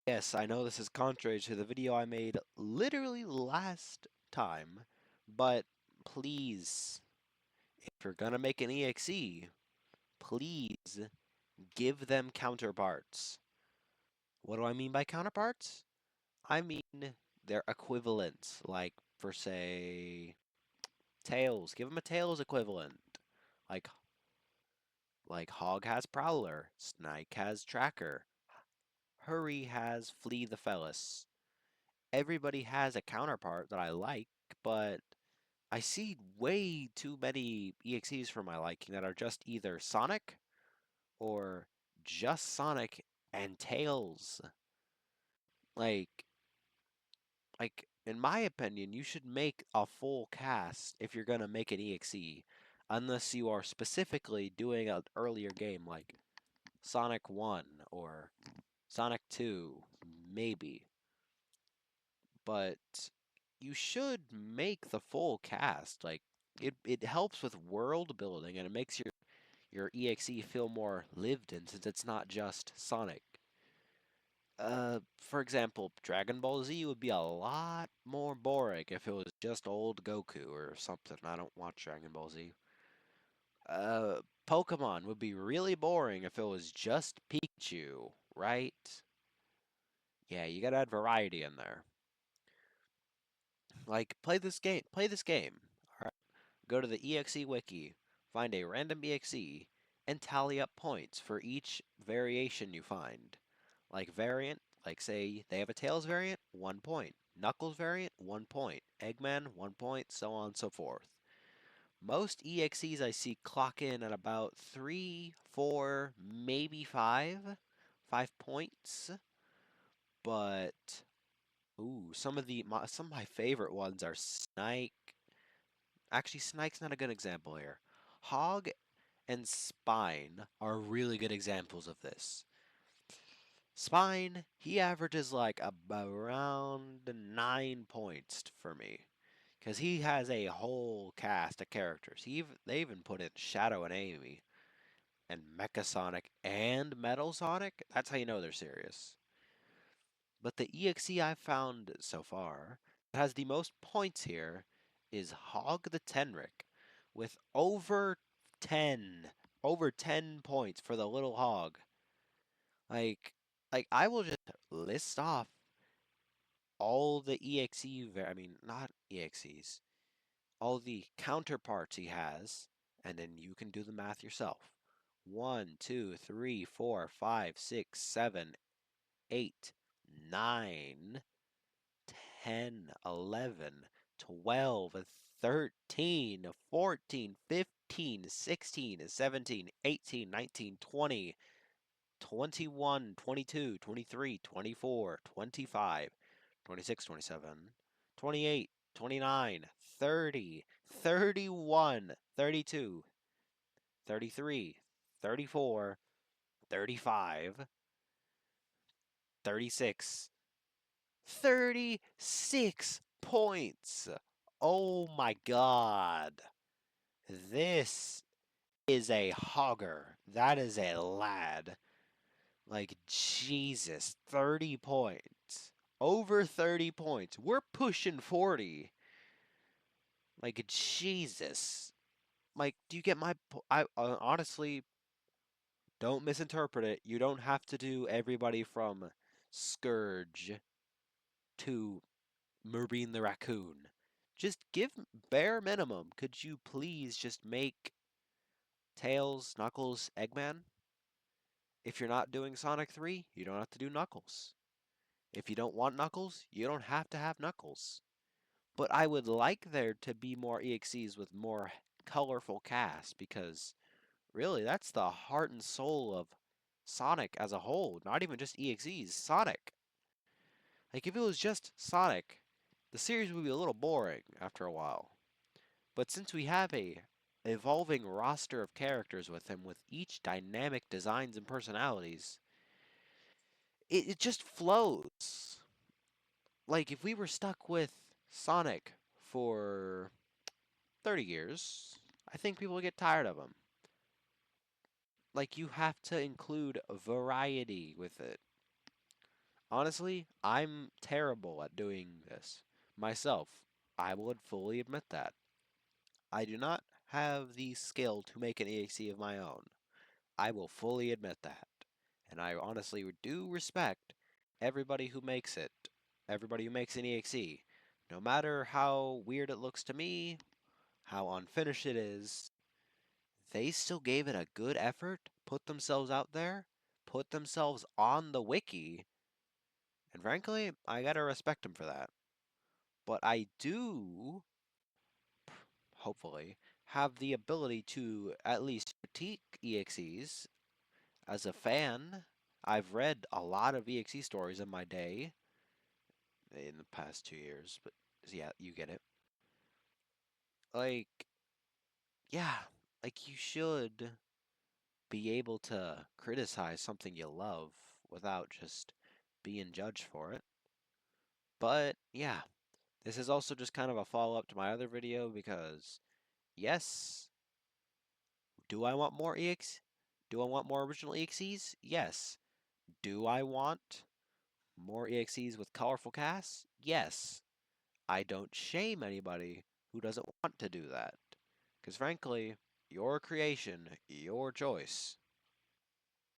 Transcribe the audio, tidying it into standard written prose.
Yes, I know this is contrary to the video I made literally last time, but please, if you're gonna make an EXE, please give them counterparts. What do I mean by counterparts? I mean their equivalents, like for say Tails. Give them a Tails equivalent. Like like Hog has Prowler, Snike has Tracker, Hurry has Flee the Felis. Everybody has a counterpart that I like, but I see way too many EXEs for my liking that are just either Sonic or just Sonic and Tails. Like, like in my opinion, you should make a full cast if you're gonna make an EXE, unless you are specifically doing an earlier game like Sonic 1 or Sonic 2, maybe. But you should make the full cast. Like it helps with world building and it makes your EXE feel more lived in since it's not just Sonic. For example, Dragon Ball Z would be a lot more boring if it was just old Goku or something. I don't watch Dragon Ball Z. Pokemon would be really boring if it was just Pikachu, right? Yeah, you gotta add variety in there. Like, play this game. Play this game. All right. Go to the EXE wiki, find a random EXE, and tally up points for each variation you find. Like variant, like say they have a Tails variant, 1 point. Knuckles variant, 1 point. Eggman, 1 point, so on and so forth. Most EXEs I see clock in at about 3, 4, maybe 5. 5 points. But ooh, some of my favorite ones are Snake. Actually, Snike's not a good example here. Hog and Spine are really good examples of this. Spine, he averages like around 9 points for me. Because he has a whole cast of characters. They even put in Shadow and Amy, and Mecha Sonic, and Metal Sonic. That's how you know they're serious. But the EXE I've found so far that has the most points here is Hog the Tenric with over 10 points for the little hog. Like, like I will just list off all the I mean, not EXEs, all the counterparts he has, and then you can do the math yourself. 1, 2, 3, 4, 5, 6, 7, 8, 9, 10, 11, 12, 13, 14, 15, 16, 17, 18, 19, 20, 21, 22, 23, 24, 25, 26, 27, 28, 29, 30, 31, 32, 33, 34, 35, 36, 36 points. Oh my god. This is a hogger. That is a lad. Like, Jesus, 30 points. Over 30 points. We're pushing 40. Like, Jesus. Like, do you get my... I honestly, don't misinterpret it. You don't have to do everybody from Scourge to Marine the Raccoon. Just give bare minimum. Could you please just make Tails, Knuckles, Eggman? If you're not doing Sonic 3, you don't have to do Knuckles. If you don't want Knuckles, you don't have to have Knuckles. But I would like there to be more EXEs with more colorful casts because really that's the heart and soul of Sonic as a whole, not even just EXEs, Sonic. Like if it was just Sonic, the series would be a little boring after a while. But since we have a evolving roster of characters with him with each dynamic designs and personalities, it just flows. Like if we were stuck with Sonic for 30 years, I think people would get tired of him. Like you have to include variety with it. Honestly, I'm terrible at doing this myself. I would fully admit that. I do not have the skill to make an EXE of my own. I will fully admit that. And I honestly do respect everybody who makes it. Everybody who makes an EXE. No matter how weird it looks to me, how unfinished it is, they still gave it a good effort, put themselves out there, put themselves on the wiki, and frankly, I gotta respect them for that. But I do, hopefully, have the ability to at least critique EXEs as a fan. I've read a lot of EXE stories in my day, in the past 2 years, but yeah, you get it. Like, yeah, like you should be able to criticize something you love without just being judged for it. But yeah, this is also just kind of a follow up to my other video because yes, do I want more EX? Do I want more original EXEs? Yes. Do I want more EXEs with colorful casts? Yes. I don't shame anybody who doesn't want to do that. Because frankly, your creation, your choice.